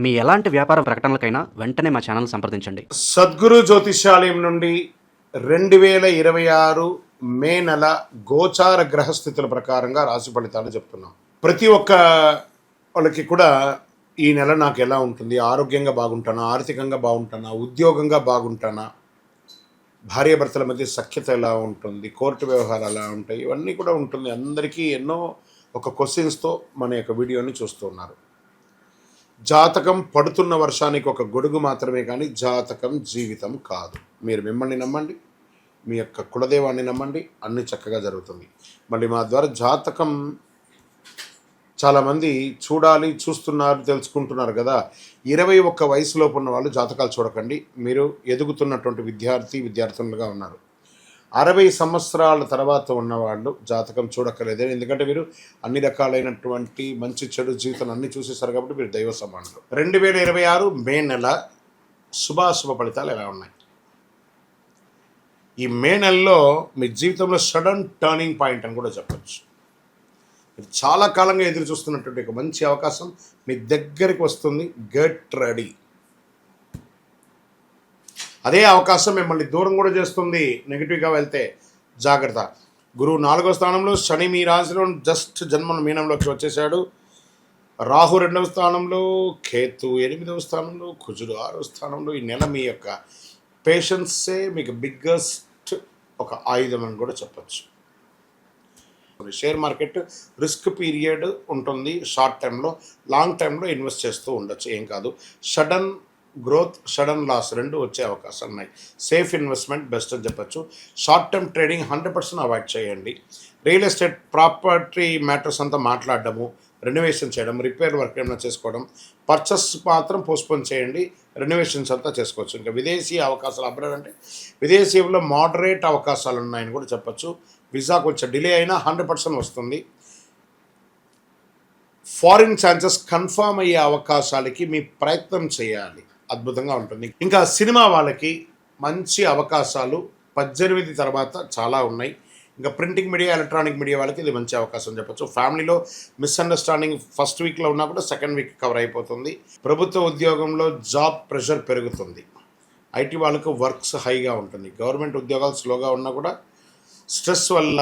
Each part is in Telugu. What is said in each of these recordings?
మీ ఎలాంటి వ్యాపార ప్రకటనలకైనా వెంటనే మా ఛానల్ సంప్రదించండి. సద్గురు జ్యోతిష్యాలయం నుండి 2026 మే నెల గోచార గ్రహస్థితుల ప్రకారంగా రాశి ఫలితాలు చెప్తున్నాం. ప్రతి ఒక్క వాళ్ళకి కూడా ఈ నెల నాకు ఎలా ఉంటుంది, ఆరోగ్యంగా బాగుంటానా, ఆర్థికంగా బాగుంటానా, ఉద్యోగంగా బాగుంటానా, భార్యాభర్తల మధ్య సఖ్యత ఎలా ఉంటుంది, కోర్టు వ్యవహారాలు ఎలా ఉంటాయి, ఇవన్నీ కూడా ఉంటుంది. అందరికీ ఎన్నో ఒక క్వశ్చన్స్తో మన యొక్క వీడియోని చూస్తూ ఉన్నారు. జాతకం పడుతున్న వర్షానికి ఒక గొడుగు మాత్రమే, కానీ జాతకం జీవితం కాదు. మీరు మిమ్మల్ని నమ్మండి, మీ యొక్క కులదేవాన్ని నమ్మండి, అన్నీ చక్కగా జరుగుతుంది. మళ్ళీ మా ద్వారా జాతకం చాలామంది చూస్తున్నారు, తెలుసుకుంటున్నారు కదా. 21 వయసులోపు ఉన్న వాళ్ళు జాతకాలు చూడకండి. మీరు ఎదుగుతున్నటువంటి విద్యార్థులుగా ఉన్నారు. 60 సంవత్సరాల తర్వాత ఉన్నవాళ్ళు జాతకం చూడక్కర్లేదు. ఎందుకంటే మీరు అన్ని రకాలైనటువంటి మంచి చెడు జీవితం అన్ని చూసేసారు కాబట్టి మీరు దైవ సమానులు. 2026 మే నెల శుభాశుభ ఫలితాలు ఎలా ఉన్నాయి? ఈ మే నెలలో మీ జీవితంలో సడన్ టర్నింగ్ పాయింట్ అని కూడా చెప్పచ్చు. మీరు చాలా కాలంగా ఎదురు చూస్తున్నటువంటి ఒక మంచి అవకాశం మీ దగ్గరికి వస్తుంది. Get ready. అదే అవకాశం మిమ్మల్ని దూరం కూడా చేస్తుంది. నెగిటివ్గా వెళ్తే జాగ్రత్త. గురువు 4వ స్థానంలో, శని మీ రాశిలో జస్ట్ జన్మను మీనంలోకి వచ్చేసాడు. రాహు 2వ స్థానంలో, కేతు 8వ స్థానంలో, కుజుడు 6వ స్థానంలో. ఈ నెల మీ యొక్క పేషెన్సే మీకు బిగ్గెస్ట్ ఒక ఆయుధం అని కూడా చెప్పచ్చు. షేర్ మార్కెట్ రిస్క్ పీరియడ్ ఉంటుంది. షార్ట్ టైంలో, లాంగ్ టైంలో ఇన్వెస్ట్ చేస్తూ ఉండొచ్చు, ఏం కాదు. సడన్ గ్రోత్, సడన్ లాస్ రెండు వచ్చే అవకాశాలు ఉన్నాయి. సేఫ్ ఇన్వెస్ట్మెంట్ బెస్ట్ అని చెప్పచ్చు. షార్ట్ టర్మ్ ట్రేడింగ్ 100% అవాయిడ్ చేయండి. రియల్ ఎస్టేట్ ప్రాపర్టీ మ్యాటర్స్ అంతా మాట్లాడడము, రెనోవేషన్ చేయడం, రిపేర్ వర్క్ ఏమైనా చేసుకోవడం, పర్చేస్ మాత్రం పోస్ట్పోన్ చేయండి. రెనోవేషన్స్ అంతా చేసుకోవచ్చు. ఇంకా విదేశీ అవకాశాలు అబ్రాడ్ అంటే విదేశీలో మోడరేట్ అవకాశాలు ఉన్నాయని కూడా చెప్పచ్చు. వీసా కొంచెం డిలే అయినా 100% వస్తుంది. ఫారిన్ ఛాన్సెస్ కన్ఫర్మ్ అయ్యే అవకాశాలకి మీ ప్రయత్నం చేయాలి. అద్భుతంగా ఉంటుంది. ఇంకా సినిమా వాళ్ళకి మంచి అవకాశాలు 18 తర్వాత చాలా ఉన్నాయి. ఇంకా ప్రింటింగ్ మీడియా, ఎలక్ట్రానిక్ మీడియా వాళ్ళకి ఇది మంచి అవకాశం చెప్పచ్చు. ఫ్యామిలీలో మిస్అండర్స్టాండింగ్ ఫస్ట్ వీక్లో ఉన్నా కూడా సెకండ్ వీక్ కవర్ అయిపోతుంది. ప్రభుత్వ ఉద్యోగంలో జాబ్ ప్రెషర్ పెరుగుతుంది. ఐటీ వాళ్ళకు వర్క్స్ హైగా ఉంటుంది. గవర్నమెంట్ ఉద్యోగాలు స్లోగా ఉన్నా కూడా స్ట్రెస్ వల్ల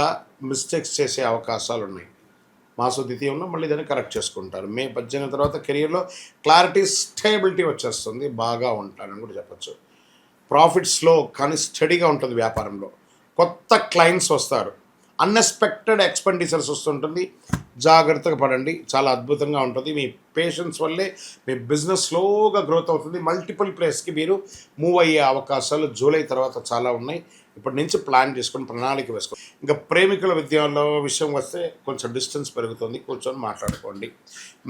మిస్టేక్స్ చేసే అవకాశాలు ఉన్నాయి. మాసు ద్వితీయంలో మళ్ళీ దాన్ని కరెక్ట్ చేసుకుంటారు. మే 18 తర్వాత కెరియర్లో క్లారిటీ, స్టేబిలిటీ వచ్చేస్తుంది. బాగా ఉంటారని కూడా చెప్పచ్చు. ప్రాఫిట్ స్లో కానీ స్టడీగా ఉంటుంది. వ్యాపారంలో కొత్త క్లయింట్స్ వస్తారు. అన్ఎక్స్పెక్టెడ్ ఎక్స్పెండిచర్స్ వస్తుంటుంది. జాగ్రత్తగా పడండి. చాలా అద్భుతంగా ఉంటుంది. మీ పేషెన్స్ వల్లే మీ బిజినెస్ స్లోగా గ్రోత్ అవుతుంది. మల్టిపుల్ ప్లేస్కి మీరు మూవ్ అయ్యే అవకాశాలు జూలై తర్వాత చాలా ఉన్నాయి. ఇప్పటి నుంచి ప్లాన్ చేసుకొని ప్రణాళిక వేసుకోండి. ఇంకా ప్రేమికుల విషయం వస్తే కొంచెం డిస్టెన్స్ పెరుగుతుంది. కూర్చొని మాట్లాడుకోండి.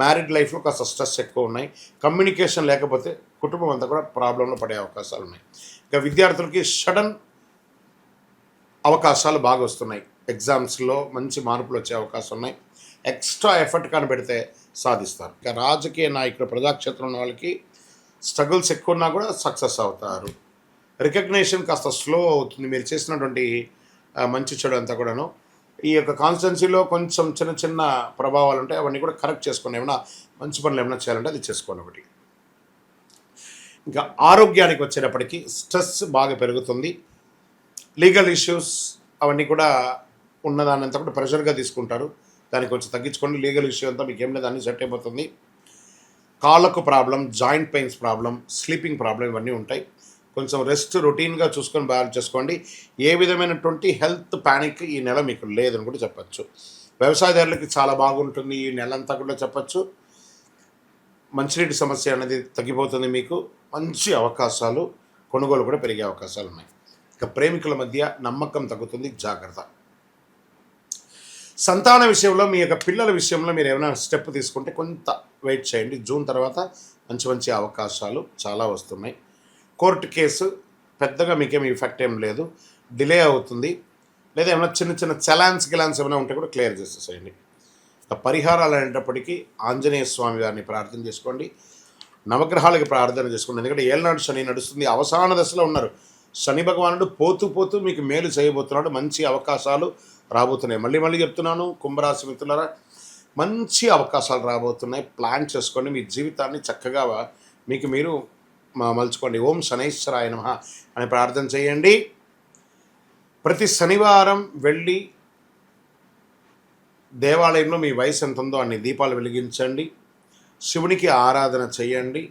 మ్యారీడ్ లైఫ్లో కాస్త స్ట్రెస్ ఎక్కువ ఉన్నాయి. కమ్యూనికేషన్ లేకపోతే కుటుంబం అంతా కూడా ప్రాబ్లంలో పడే అవకాశాలు ఉన్నాయి. ఇంకా విద్యార్థులకి సడన్ అవకాశాలు బాగా వస్తున్నాయి. ఎగ్జామ్స్లో మంచి మార్పులు వచ్చే అవకాశం ఉన్నాయి. ఎక్స్ట్రా ఎఫర్ట్ కానీ పెడితే సాధిస్తారు. ఇంకా రాజకీయ నాయకులు, ప్రజాక్షేత్రం ఉన్న వాళ్ళకి స్ట్రగుల్స్ ఎక్కువ ఉన్నా కూడా సక్సెస్ అవుతారు. రికగ్నేషన్ కాస్త స్లో అవుతుంది. మీరు చేసినటువంటి మంచి చెడు అంతా కూడాను. ఈ యొక్క కాన్స్టిట్యున్సీలో కొంచెం చిన్న చిన్న ప్రభావాలు ఉంటాయి. అవన్నీ కూడా కరెక్ట్ చేసుకోండి. ఏమైనా మంచి పనులు ఏమైనా చేయాలంటే అది చేసుకోండి. ఒకటి ఇంకా ఆరోగ్యానికి వచ్చేటప్పటికి స్ట్రెస్ బాగా పెరుగుతుంది. లీగల్ ఇష్యూస్ అవన్నీ కూడా ఉన్నదాన్ని అంతా కూడా ప్రెషర్గా తీసుకుంటారు. దాన్ని కొంచెం తగ్గించుకోండి. లీగల్ ఇష్యూ అంతా మీకు ఏం లేదు, అన్నీ సెట్ అయిపోతుంది. కాళ్ళకు problem, joint pains problem, sleeping problem ఇవన్నీ ఉంటాయి. కొంచెం రెస్ట్ రొటీన్గా చూసుకొని బ్యాలెన్స్ చేసుకోండి. ఏ విధమైనటువంటి హెల్త్ ప్యానిక్ ఈ నెల మీకు లేదని కూడా చెప్పచ్చు. వ్యవసాయదారులకి చాలా బాగుంటుంది ఈ నెల అంతా కూడా చెప్పచ్చు. మంచినీటి సమస్య అనేది తగ్గిపోతుంది. మీకు మంచి అవకాశాలు, కొనుగోలు కూడా పెరిగే అవకాశాలు ఉన్నాయి. ఇక ప్రేమికుల మధ్య నమ్మకం తగ్గుతుంది. జాగ్రత్త. సంతాన విషయంలో, మీ యొక్క పిల్లల విషయంలో మీరు ఏమైనా స్టెప్ తీసుకుంటే కొంత వెయిట్ చేయండి. జూన్ తర్వాత మంచి మంచి అవకాశాలు చాలా వస్తున్నాయి. కోర్టు కేసు పెద్దగా మీకేమి ఎఫెక్ట్ ఏం లేదు. డిలే అవుతుంది. లేదా ఏమైనా చిన్న చిన్న చలాన్స్ ఏమైనా ఉంటే కూడా క్లియర్ చేసేసేయండి. పరిహారాలు అనేటప్పటికీ ఆంజనేయ స్వామి వారిని ప్రార్థన చేసుకోండి. నవగ్రహాలకి ప్రార్థన చేసుకోండి. ఎందుకంటే ఏళ్ళనాడు శని నడుస్తుంది. అవసాన దశలో ఉన్నారు. శని భగవానుడు పోతూ మీకు మేలు చేయబోతున్నాడు. మంచి అవకాశాలు రాబోతున్నాయి. మళ్ళీ చెప్తున్నాను కుంభరాశి మిత్రులారా, మంచి అవకాశాలు రాబోతున్నాయి. ప్లాన్ చేసుకోండి. మీ జీవితాన్ని చక్కగా మీకు మీరు మలుచుకోండి. ఓం శనైశ్వరాయ నమః అని ప్రార్థన చేయండి. ప్రతి శనివారం వెళ్ళి దేవాలయంలో మీ వయసు ఎంత ఉందో అన్ని దీపాలు వెలిగించండి. శివునికి ఆరాధన చేయండి.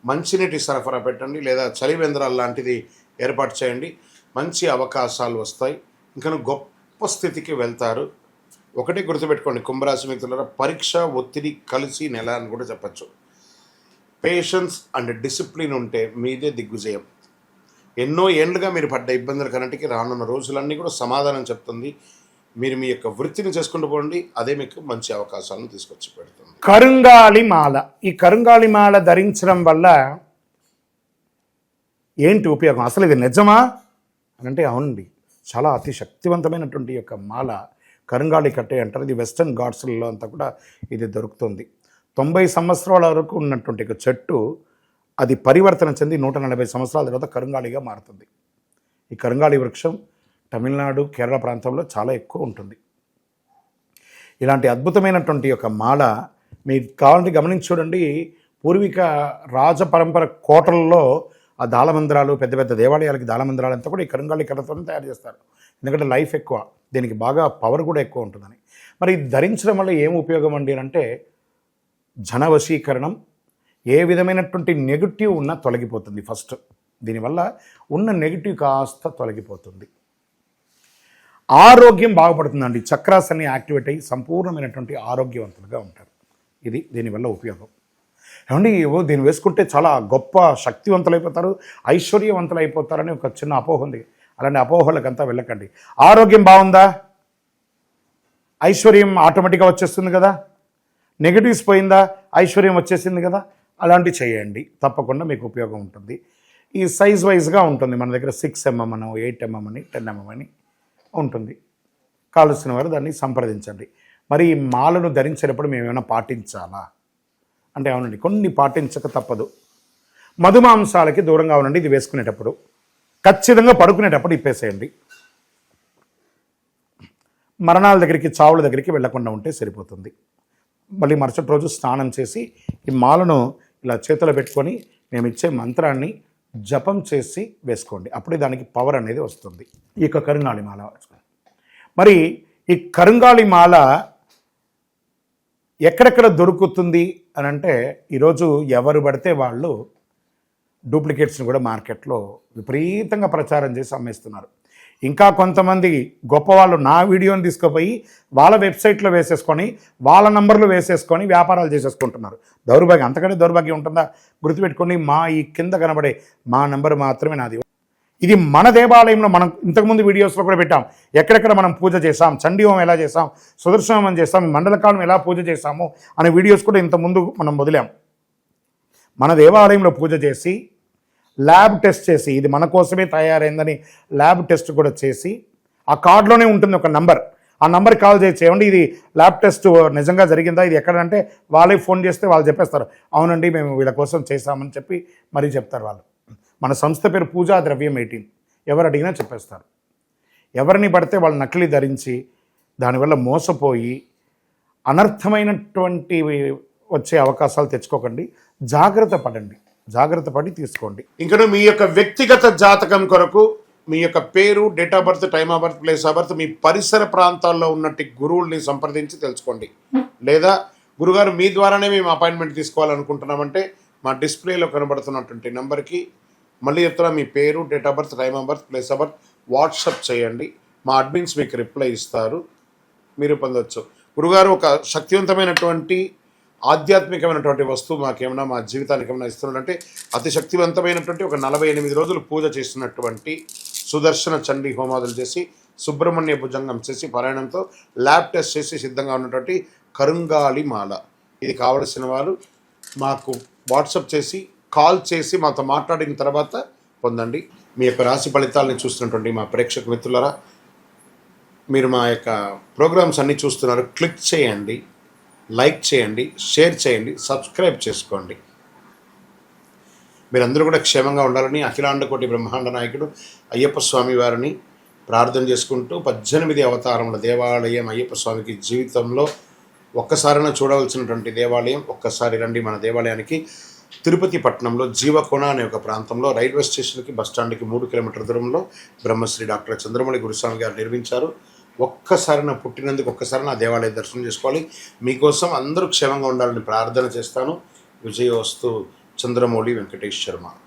మంచినీటి సరఫరా పెట్టండి, లేదా చలివేంద్రాలు లాంటిది ఏర్పాటు చేయండి. మంచి అవకాశాలు వస్తాయి. ఇంకా గొప్ప స్థితికి వెళ్తారు. ఒకటి గుర్తుపెట్టుకోండి కుంభరాశి మిత్రులారా, పరీక్ష ఒత్తిడి కలిసి నెల అని కూడా చెప్పచ్చు. పేషెన్స్ అండ్ డిసిప్లిన్ ఉంటే మీదే దిగ్విజయం. ఎన్నో ఏళ్ళుగా మీరు పడ్డ ఇబ్బందుల కన్నిటికీ రానున్న రోజులన్నీ కూడా సమాధానం చెప్తుంది. మీరు మీ యొక్క వృత్తిని చేసుకుంటూ పోండి, అదే మీకు మంచి అవకాశాలను తీసుకొచ్చి పెడుతుంది. కరుంగాలి మాల. ఈ కరుంగాలి మాల ధరించడం వల్ల ఏంటి ఉపయోగం? అసలు ఇది నిజమా అని అంటే అవునండి, చాలా అతి శక్తివంతమైనటువంటి యొక్క మాల కరుంగాలి కట్టే అంటారు. ఇది వెస్టర్న్ ఘాట్స్లలో అంతా కూడా ఇది దొరుకుతుంది. 90 సంవత్సరాల వరకు ఉన్నటువంటి ఒక చెట్టు అది పరివర్తన చెంది 140 సంవత్సరాల తర్వాత కరుంగాలిగా మారుతుంది. ఈ కరుంగాలి వృక్షం తమిళనాడు, కేరళ ప్రాంతంలో చాలా ఎక్కువ ఉంటుంది. ఇలాంటి అద్భుతమైనటువంటి యొక్క మాల మీకు కావాలంటే గమనించి చూడండి. పూర్వీక రాజ పరంపర కోటలలో ఆ దాళమందిరాలు, పెద్ద పెద్ద దేవాలయాలకి దాళమందిరాలు అంతా కూడా ఈ కరుంగాలి కట్టతోనే తయారు చేస్తారు. ఎందుకంటే లైఫ్ ఎక్కువ, దీనికి బాగా పవర్ కూడా ఎక్కువ ఉంటుందని. మరి ఇది ధరించడం వల్ల ఏం ఉపయోగం అండి అంటే జన వశీకరణం, ఏ విధమైనటువంటి నెగిటివ్ ఉన్నా తొలగిపోతుంది. ఫస్ట్ దీనివల్ల ఉన్న నెగిటివ్ కాస్త తొలగిపోతుంది. ఆరోగ్యం బాగుపడుతుందండి. చక్రాస్ అన్ని యాక్టివేట్ అయ్యి సంపూర్ణమైనటువంటి ఆరోగ్యవంతులుగా ఉంటారు. ఇది దీనివల్ల ఉపయోగం. ఏమండి దీన్ని వేసుకుంటే చాలా గొప్ప శక్తివంతులైపోతారు, ఐశ్వర్యవంతులు అయిపోతారని ఒక చిన్న అపోహ ఉంది. అలాంటి అపోహలకంతా వెళ్ళకండి. ఆరోగ్యం బాగుందా, ఐశ్వర్యం ఆటోమేటిక్గా వచ్చేస్తుంది కదా. నెగిటివ్స్ పోయిందా, ఐశ్వర్యం వచ్చేసింది కదా. అలాంటివి చేయండి, తప్పకుండా మీకు ఉపయోగం ఉంటుంది. ఈ సైజ్ వైజ్గా ఉంటుంది. మన దగ్గర 6 mm అని, 8 mm అని, 10 mm అని ఉంటుంది. కావలసిన వారు దాన్ని సంప్రదించండి. మరి ఈ మాలను ధరించేటప్పుడు మేము ఏమైనా పాటించాలా అంటే అవునండి, కొన్ని పాటించక తప్పదు. మధుమాంసాలకి దూరంగా ఉండండి. ఇది వేసుకునేటప్పుడు ఖచ్చితంగా పడుకునేటప్పుడు ఇప్పేసేయండి. మరణాల దగ్గరికి, చావుల దగ్గరికి వెళ్లకుండా ఉంటే సరిపోతుంది. మళ్ళీ మరుసటి రోజు స్నానం చేసి ఈ మాలను ఇలా చేతిలో పెట్టుకొని మేము ఇచ్చే మంత్రాన్ని జపం చేసి వేసుకోండి. అప్పుడే దానికి పవర్ అనేది వస్తుంది. ఈ యొక్క కరుంగాలి మాల. మరి ఈ కరుంగాలి మాల ఎక్కడెక్కడ దొరుకుతుంది అని అంటే ఈరోజు ఎవరు పడితే వాళ్ళు డూప్లికేట్స్ని కూడా మార్కెట్లో విపరీతంగా ప్రచారం చేసి అమ్మేస్తున్నారు. ఇంకా కొంతమంది గొప్పవాళ్ళు నా వీడియోని తీసుకుపోయి వాళ్ళ వెబ్సైట్లో వేసేసుకొని వాళ్ళ నంబర్లు వేసేసుకొని వ్యాపారాలు చేసేసుకుంటున్నారు. దౌర్భాగ్యం, అంతకంటే దౌర్భాగ్యం ఉంటుందా? గుర్తుపెట్టుకొని మా ఈ కింద కనబడే మా నంబర్ మాత్రమే నాది. ఇది మన దేవాలయంలో మనం ఇంతకుముందు వీడియోస్లో కూడా పెట్టాం. ఎక్కడెక్కడ మనం పూజ చేసాం, చండీ హోమం ఎలా చేసాం, సుదర్శన హోమం చేసాం, మండలకాలం ఎలా పూజ చేసాము అనే వీడియోస్ కూడా ఇంతకుముందు మనం వదిలాం. మన దేవాలయంలో పూజ చేసి ల్యాబ్ టెస్ట్ చేసి ఇది మన కోసమే తయారైందని ల్యాబ్ టెస్ట్ కూడా చేసి ఆ కార్డులోనే ఉంటుంది ఒక నంబర్. ఆ నంబర్కి కాల్ చేసి ఏమండి ఇది ల్యాబ్ టెస్ట్ నిజంగా జరిగిందా, ఇది ఎక్కడంటే వాళ్ళే ఫోన్ చేస్తే వాళ్ళు చెప్పేస్తారు అవునండి మేము వీళ్ళ కోసం చేశామని చెప్పి మరీ చెప్తారు వాళ్ళు. మన సంస్థ పేరు పూజా ద్రవ్యం 18. ఎవరు అడిగినా చెప్పేస్తారు. ఎవరిని పడితే వాళ్ళు నకిలీ ధరించి దానివల్ల మోసపోయి అనర్థమైనటువంటి వచ్చే అవకాశాలు తెచ్చుకోకండి. జాగ్రత్త పడండి, జాగ్రత్త పడి తీసుకోండి. ఇంకా మీ యొక్క వ్యక్తిగత జాతకం కొరకు మీ యొక్క పేరు, date of birth, time of birth, place of birth, మీ పరిసర ప్రాంతాల్లో ఉన్నట్టు గురువుల్ని సంప్రదించి తెలుసుకోండి. లేదా గురుగారు మీ ద్వారానే మేము అపాయింట్మెంట్ తీసుకోవాలనుకుంటున్నామంటే మా డిస్ప్లేలో కనబడుతున్నటువంటి నెంబర్కి మళ్ళీ చెప్తున్నా మీ పేరు, date of birth, time of birth, place of birth WhatsApp చేయండి. మా అడ్మిన్స్ మీకు రిప్లై ఇస్తారు, మీరు పొందవచ్చు. గురుగారు ఒక శక్తివంతమైనటువంటి ఆధ్యాత్మికమైనటువంటి వస్తువు మాకేమైనా మా జీవితానికి ఏమైనా ఇస్తున్నాడంటే అతి శక్తివంతమైనటువంటి ఒక 48 రోజులు పూజ చేస్తున్నటువంటి సుదర్శన చండీ హోమాదులు చేసి సుబ్రహ్మణ్య భుజంగం చేసి పారాయణంతో ల్యాబ్ టెస్ట్ చేసి సిద్ధంగా ఉన్నటువంటి కరుంగాలి మాల. ఇది కావలసిన వారు మాకు వాట్సాప్ చేసి కాల్ చేసి మాతో మాట్లాడిన తర్వాత పొందండి. మీ యొక్క రాశి ఫలితాలని చూస్తున్నటువంటి మా ప్రేక్షక మిత్రులారా, మీరు మా యొక్క ప్రోగ్రామ్స్ అన్నీ చూస్తున్నారు. క్లిక్ చేయండి, లైక్ చేయండి, షేర్ చేయండి, సబ్స్క్రైబ్ చేసుకోండి. మీరందరూ కూడా క్షేమంగా ఉండాలని అఖిలాండ కోటి బ్రహ్మాండ నాయకుడు అయ్యప్ప స్వామి వారిని ప్రార్థన చేసుకుంటూ 18 అవతారముల దేవాలయం అయ్యప్ప స్వామికి జీవితంలో ఒక్కసారైనా చూడవలసినటువంటి దేవాలయం. ఒక్కసారి రండి మన దేవాలయానికి. తిరుపతి పట్టణంలో జీవకోణ అనే ఒక ప్రాంతంలో రైల్వే స్టేషన్కి బస్టాండ్కి 3 కిలోమీటర్ల దూరంలో బ్రహ్మశ్రీ డాక్టర్ చంద్రమౌళి గురుస్వామి గారు నిర్మించారు. ఒక్కసారి నా పుట్టినందుకు ఒక్కసారి నా దేవాలయ దర్శనం చేసుకోవాలి. మీకోసం అందరూ క్షేమంగా ఉండాలని ప్రార్థన చేస్తాను. విజయోస్తు. చంద్రమౌళి వెంకటేష్ శర్మ.